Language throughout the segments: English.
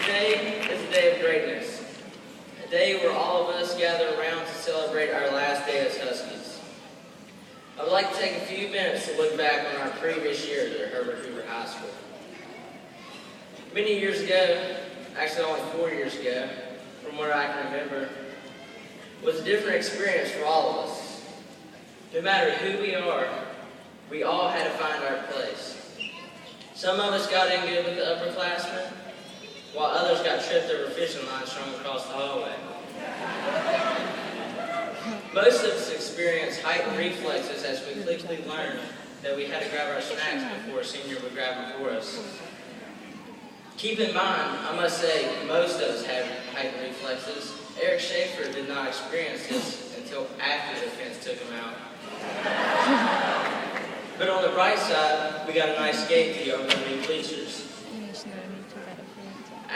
Today is a day of greatness, a day where all of us gather around to celebrate our last day as Huskies. I would like to take a few minutes to look back on our previous years at Herbert Hoover High School. Many years ago, actually only 4 years ago, from what I can remember, was a different experience for all of us. No matter who we are, we all had to find our place. Some of us got in good with the upperclassmen, while others got tripped over fishing lines strung across the hallway. Most of us experienced heightened reflexes as we quickly learned that we had to grab our snacks before a senior would grab them for us. Keep in mind, I must say, most of us had heightened reflexes. Eric Schaefer did not experience this until after the fence took him out. But on the bright side, we got a nice gate to the open bleachers.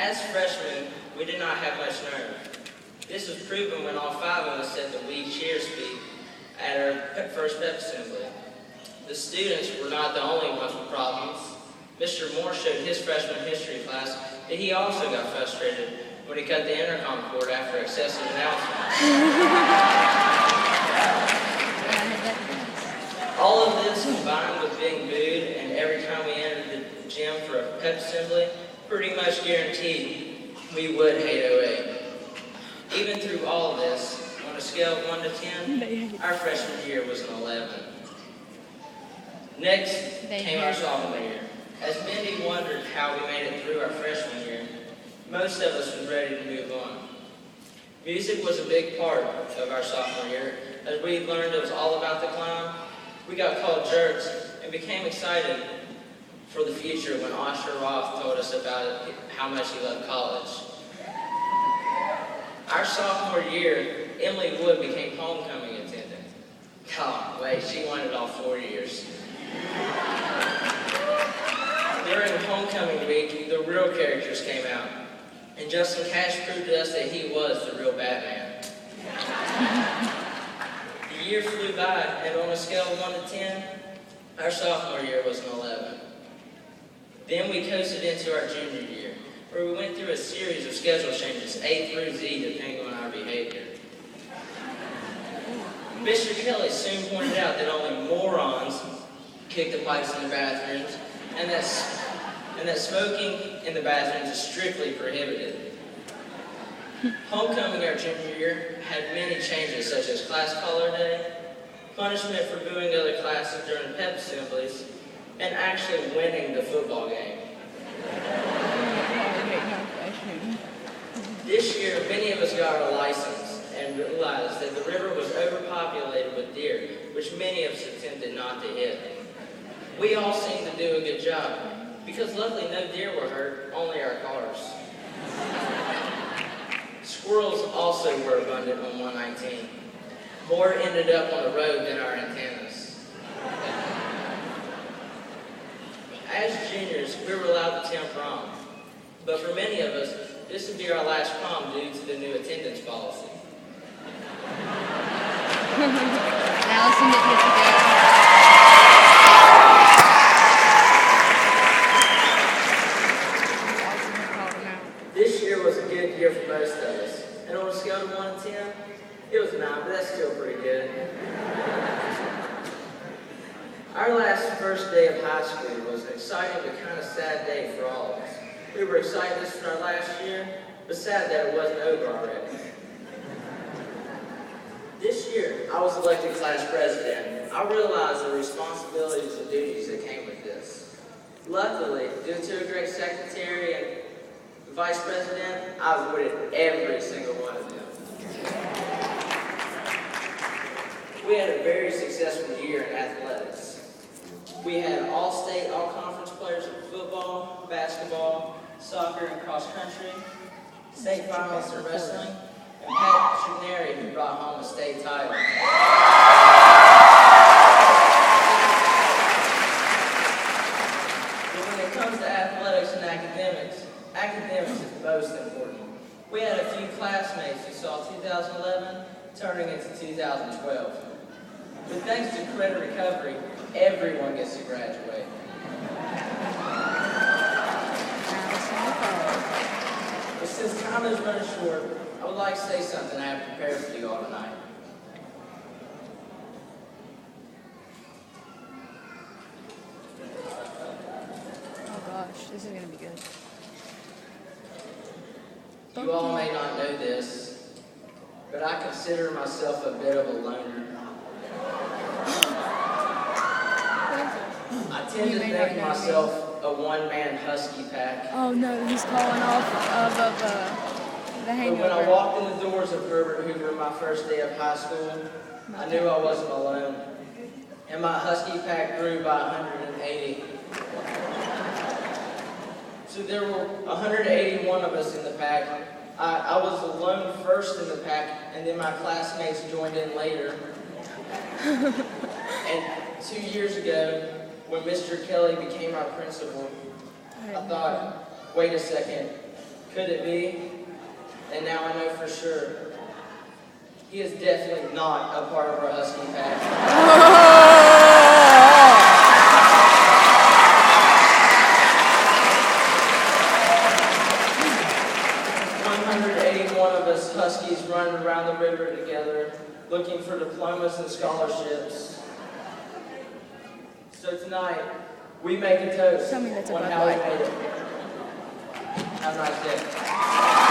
As freshmen, we did not have much nerve. This was proven when all 5 of us said the lead cheer speak at our first pep assembly. The students were not the only ones with problems. Mr. Moore showed his freshman history class that he also got frustrated when he cut the intercom cord after excessive announcements. All of this combined with being booed and every time we entered the gym for a pep assembly pretty much guaranteed we would hate OA. Even through all of this, on a scale of 1 to 10, our freshman year was an 11. Next came our sophomore year. As many wondered how we made it through our freshman year, most of us were ready to move on. Music was a big part of our sophomore year. As we learned it was all about the clown, we got called jerks and became excited for the future when Osher Roth told us about how much he loved college. Our sophomore year, Emily Wood became homecoming attendant. Oh, wait, she wanted all 4 years. During homecoming week, the real characters came out, and Justin Cash proved to us that he was the real Batman. The year flew by, and on a scale of 1 to 10, our sophomore year was an 11. Then we coasted into our junior year, where we went through a series of schedule changes, A through Z, depending on our behavior. Mr. Kelly soon pointed out that only morons kick the pipes in the bathrooms, and that smoking in the bathrooms is strictly prohibited. Homecoming our junior year had many changes, such as class color day, punishment for booing other classes during pep assemblies, and actually winning the football game. This year, many of us got our license and realized that the river was overpopulated with deer, which many of us attempted not to hit. We all seemed to do a good job, because luckily no deer were hurt, only our cars. Squirrels also were abundant on 119. More ended up on the road than our antennas. As juniors, we were allowed to attend prom, but for many of us, this would be our last prom due to the new attendance policy. Allison didn't get to go. This year was a good year for most of us, and on a scale of 1 to 10, it was 9, but that's still pretty good. Our last first day of high school was an exciting but kind of sad day for all of us. We were excited this was our last year, but sad that it wasn't over already. This year, I was elected class president. I realized the responsibilities and duties that came with this. Luckily, due to a great secretary and vice president, I avoided every single one of them. We had a very successful year in athletics. We had all-state, all-conference players in football, basketball, soccer, and cross-country, state finalists in wrestling, and Pat Chuneri, who brought home a state title. But when it comes to athletics and academics is most important. We had a few classmates who saw 2011 turning into 2012. But thanks to credit recovery, everyone gets to graduate. time is running short, I would like to say something I have prepared for you all tonight. Oh gosh, this is gonna be good. You all may not know this, but I consider myself a bit of a loner. I tend to think myself a one-man husky pack. Oh no, he's calling off of the But hangover. when I walked in the doors of Herbert Hoover my first day of high school, I knew I wasn't alone. And my husky pack grew by 180. So there were 181 of us in the pack. I was alone first in the pack, and then my classmates joined in later. And 2 years ago, when Mr. Kelly became our principal, I thought, wait a second, could it be? And now I know for sure. He is definitely not a part of our husky pack. 181 of us Huskies running around the river together, looking for diplomas and scholarships. So tonight, we make a toast Tell me that's a on Bud how we Light. made it. Have a nice day.